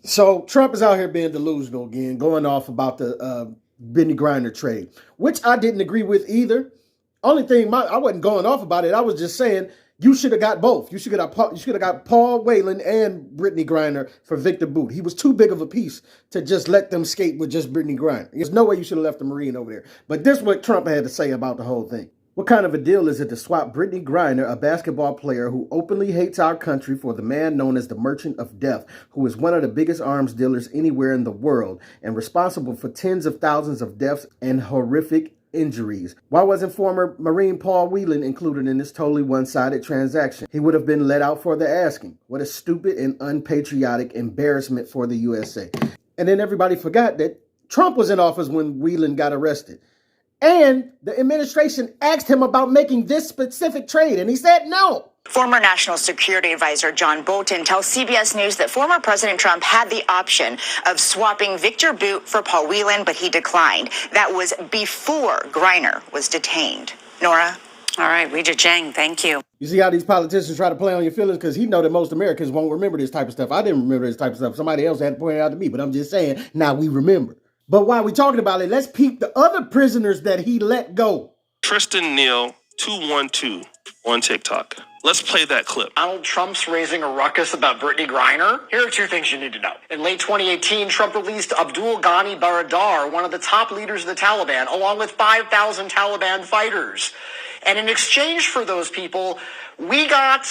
So Trump is out here being delusional again, going off about the Brittney Griner trade, which I didn't agree with either. Only thing, I wasn't going off about it. I was just saying you should have got both. You should have got Paul Weyland and Brittney Griner for Victor Bout. He was too big of a piece to just let them skate with just Brittney Griner. There's no way you should have left the Marine over there. But this is what Trump had to say about the whole thing. What kind of a deal is it to swap Brittney Griner, a basketball player who openly hates our country, for the man known as the Merchant of Death, who is one of the biggest arms dealers anywhere in the world and responsible for tens of thousands of deaths and horrific injuries? Why wasn't former Marine Paul Weyland included in this totally one-sided transaction? He would have been let out for the asking. What a stupid and unpatriotic embarrassment for the USA. And then everybody forgot that Trump was in office when Weyland got arrested. And the administration asked him about making this specific trade, and he said no. Former National Security Advisor John Bolton tells CBS News that former President Trump had the option of swapping Victor Bout for Paul Weyland, but he declined. That was before Griner was detained. Nora? All right, Regent Chang, thank you. You see how these politicians try to play on your feelings? Because he know that most Americans won't remember this type of stuff. I didn't remember this type of stuff. Somebody else had to point it out to me, but I'm just saying, now we remember. But while we're talking about it, let's peep the other prisoners that he let go. Tristan Neal 212 on TikTok. Let's play that clip. Donald Trump's raising a ruckus about Brittney Griner. Here are two things you need to know. In late 2018, Trump released Abdul Ghani Baradar, one of the top leaders of the Taliban, along with 5,000 Taliban fighters. And in exchange for those people, we got...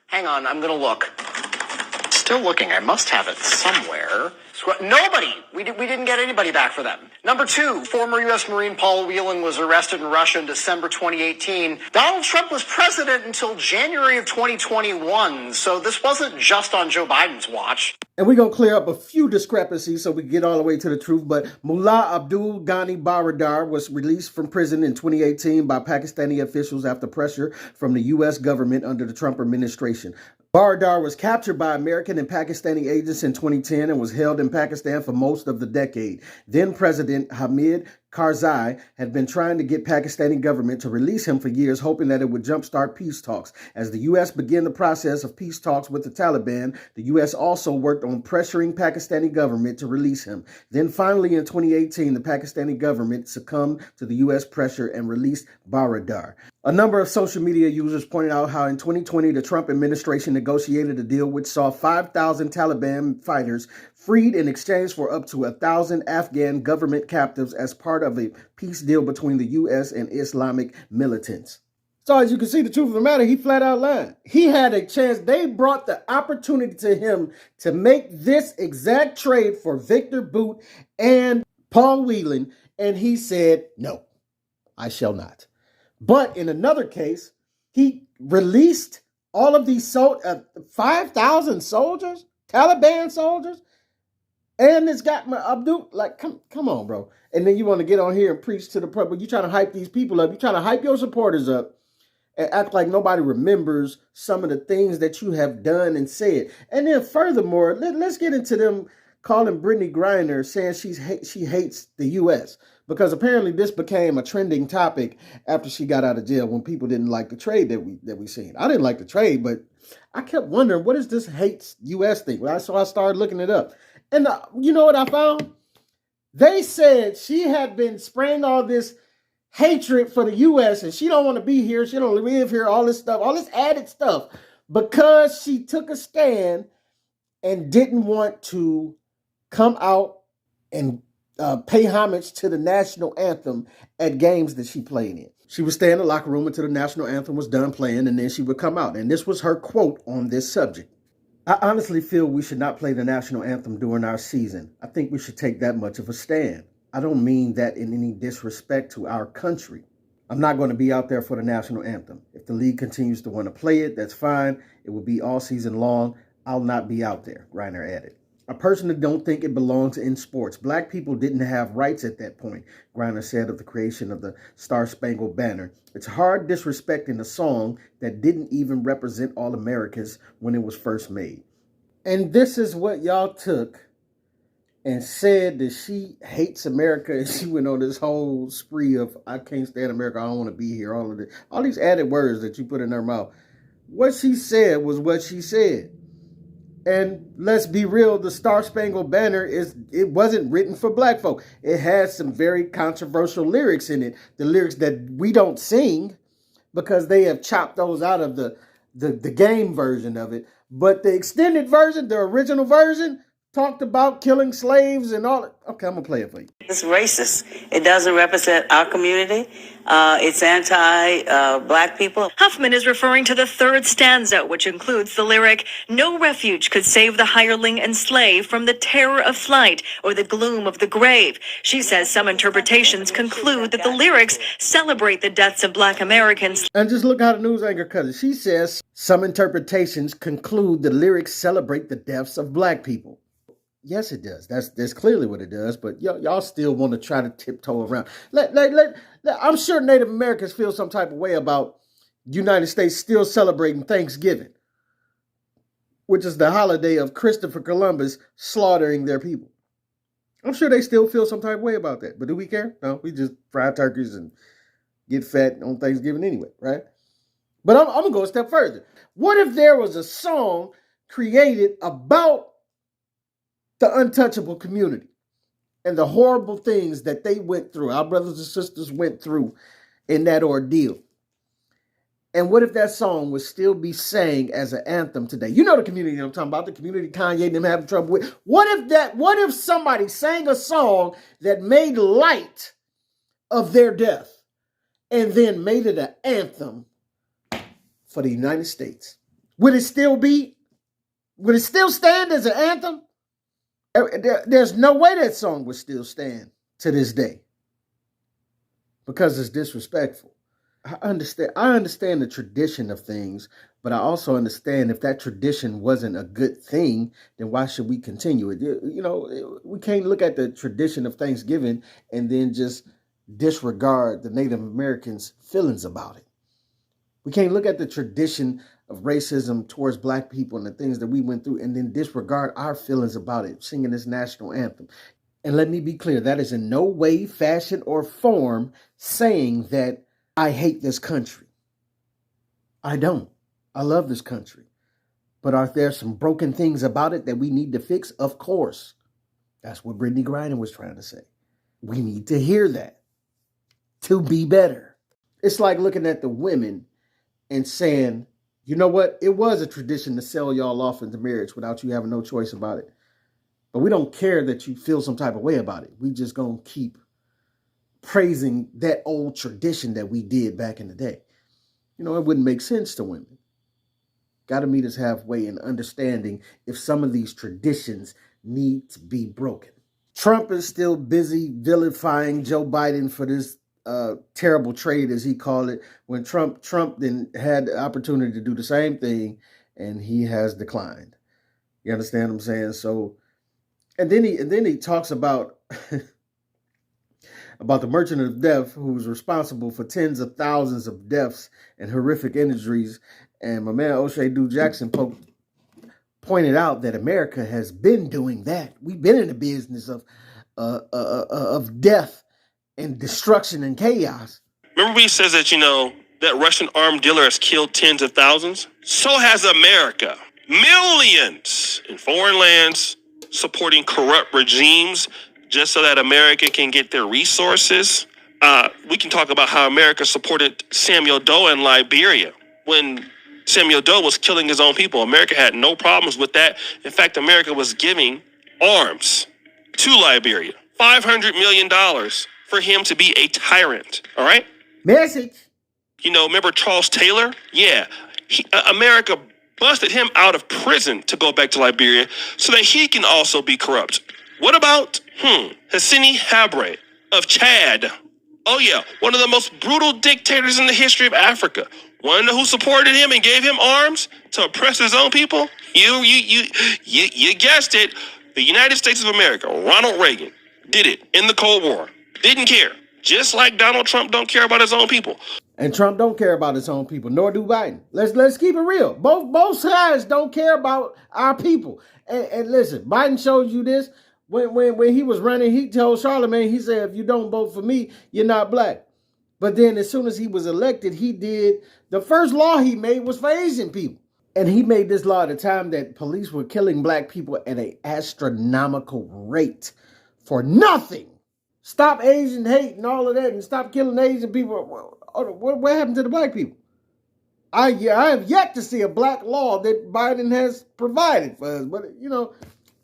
Hang on, I'm going to look. Still looking. I must have it somewhere. Nobody. We didn't get anybody back for them. Number two, former U.S. Marine Paul Weyland was arrested in Russia in December 2018. Donald Trump was president until January of 2021, so this wasn't just on Joe Biden's watch. And we're going to clear up a few discrepancies so we can get all the way to the truth. But Mullah Abdul Ghani Baradar was released from prison in 2018 by Pakistani officials after pressure from the U.S. government under the Trump administration. Baradar was captured by American and Pakistani agents in 2010 and was held in Pakistan for most of the decade. Then President Hamid Karzai had been trying to get Pakistani government to release him for years, hoping that it would jumpstart peace talks. As the U.S. began the process of peace talks with the Taliban, the U.S. also worked on pressuring Pakistani government to release him. Then finally in 2018, the Pakistani government succumbed to the U.S. pressure and released Baradar. A number of social media users pointed out how in 2020, the Trump administration negotiated a deal which saw 5,000 Taliban fighters freed in exchange for up to 1,000 Afghan government captives as part of a peace deal between the U.S. and Islamic militants. So as you can see, the truth of the matter, he flat out lied. He had a chance. They brought the opportunity to him to make this exact trade for Victor Bout and Paul Weyland, and he said, no, I shall not. But in another case, he released all of these 5,000 soldiers, Taliban soldiers, and it's got my Abdul, like, come on, bro. And then you want to get on here and preach to the public. You're trying to hype these people up. You're trying to hype your supporters up and act like nobody remembers some of the things that you have done and said. And then furthermore, let's get into them calling Brittney Griner, saying she hates the U.S., because apparently this became a trending topic after she got out of jail when people didn't like the trade that we seen. I didn't like the trade, but I kept wondering, what is this hates U.S. thing? So I started looking it up. And you know what I found? They said she had been spraying all this hatred for the U.S. and she don't want to be here. She don't live here, all this stuff, all this added stuff, because she took a stand and didn't want to come out and pay homage to the national anthem at games that she played in. She would stay in the locker room until the national anthem was done playing, and then she would come out. And this was her quote on this subject. I honestly feel we should not play the national anthem during our season. I think we should take that much of a stand. I don't mean that in any disrespect to our country. I'm not going to be out there for the national anthem. If the league continues to want to play it, that's fine. It will be all season long. I'll not be out there, Griner added. I personally don't think it belongs in sports. Black people didn't have rights at that point, Griner said of the creation of the Star-Spangled Banner. It's hard disrespecting a song that didn't even represent all Americans when it was first made. And this is what y'all took and said that she hates America, and she went on this whole spree of, I can't stand America, I don't want to be here, all these added words that you put in her mouth. What she said was what she said. And let's be real, the Star Spangled Banner it wasn't written for black folk. It has some very controversial lyrics in it. The lyrics that we don't sing because they have chopped those out of the game version of it. But the extended version, the original version, talked about killing slaves and all. Okay, I'm gonna play it for you. It's racist. It doesn't represent our community. It's anti-black people. Huffman is referring to the third stanza, which includes the lyric, "No refuge could save the hireling and slave from the terror of flight or the gloom of the grave." She says some interpretations conclude that the lyrics celebrate the deaths of black Americans. And just look how the news anchor cut it. She says some interpretations conclude the lyrics celebrate the deaths of black people. Yes, it does. That's clearly what it does. But y'all still want to try to tiptoe around. I'm sure Native Americans feel some type of way about the United States still celebrating Thanksgiving, which is the holiday of Christopher Columbus slaughtering their people. I'm sure they still feel some type of way about that. But do we care? No, we just fry turkeys and get fat on Thanksgiving anyway, right? But I'm going to go a step further. What if there was a song created about the untouchable community and the horrible things that they went through, our brothers and sisters went through in that ordeal? And what if that song would still be sang as an anthem today? You know the community I'm talking about, the community Kanye and them having trouble with. What if somebody sang a song that made light of their death and then made it an anthem for the United States? Would it still stand as an anthem? There's no way that song would still stand to this day because it's disrespectful. I understand the tradition of things, but I also understand if that tradition wasn't a good thing, then why should we continue it? You know, we can't look at the tradition of Thanksgiving and then just disregard the Native Americans' feelings about it. We can't look at the tradition of racism towards black people and the things that we went through and then disregard our feelings about it, singing this national anthem. And let me be clear, that is in no way, fashion, or form saying that I hate this country. I don't. I love this country. But are there some broken things about it that we need to fix? Of course. That's what Brittney Griner was trying to say. We need to hear that to be better. It's like looking at the women and saying, you know what? It was a tradition to sell y'all off into marriage without you having no choice about it. But we don't care that you feel some type of way about it. We just gonna keep praising that old tradition that we did back in the day. You know, it wouldn't make sense to women. Got to meet us halfway in understanding if some of these traditions need to be broken. Trump is still busy vilifying Joe Biden for this terrible trade, as he called it, when Trump then had the opportunity to do the same thing, and he has declined. You understand what I'm saying? So, and then he talks about about the merchant of death who's responsible for tens of thousands of deaths and horrific injuries. And my man O'Shea Dew Jackson pointed out that America has been doing that. We've been in the business of death and destruction and chaos. Remember when he says that, that Russian arms dealer has killed tens of thousands? So has America. Millions in foreign lands supporting corrupt regimes just so that America can get their resources. We can talk about how America supported Samuel Doe in Liberia when Samuel Doe was killing his own people. America had no problems with that. In fact, America was giving arms to Liberia. $500 million for him to be a tyrant. All right? Message. Remember Charles Taylor? Yeah. America busted him out of prison to go back to Liberia so that he can also be corrupt. What about Hissène Habré of Chad? Oh yeah, one of the most brutal dictators in the history of Africa. One who supported him and gave him arms to oppress his own people? You guessed it. The United States of America, Ronald Reagan, did it in the Cold War. Didn't care. Just like Donald Trump don't care about his own people. And Trump don't care about his own people, nor do Biden. Let's keep it real. Both sides don't care about our people. And listen, Biden showed you this. When he was running, he told Charlemagne, he said, if you don't vote for me, you're not black. But then as soon as he was elected, the first law he made was for Asian people. And he made this law at a time that police were killing black people at an astronomical rate for nothing. Stop Asian hate and all of that, and stop killing Asian people. What happened to the black people? I have yet to see a black law that Biden has provided for us. But, you know,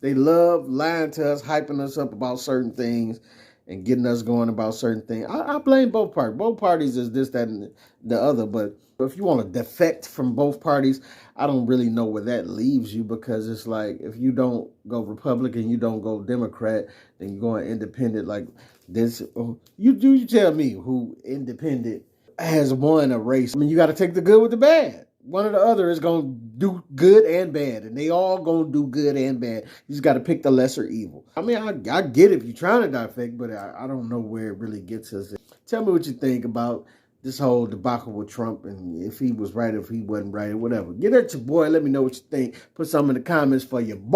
they love lying to us, hyping us up about certain things and getting us going about certain things. I blame both parties. Both parties is this, that, and the other. But if you want to defect from both parties, I don't really know where that leaves you, because it's like, if you don't go Republican, you don't go Democrat, then you're going independent like this. You tell me who independent has won a race. I mean, you got to take the good with the bad. One or the other is going to do good and bad, and they all going to do good and bad. You just got to pick the lesser evil. I mean, I get it if you're trying to defect, but I don't know where it really gets us. Tell me what you think about this whole debacle with Trump, and if he was right, if he wasn't right, or whatever. Get at your boy. Let me know what you think. Put something in the comments for your boy.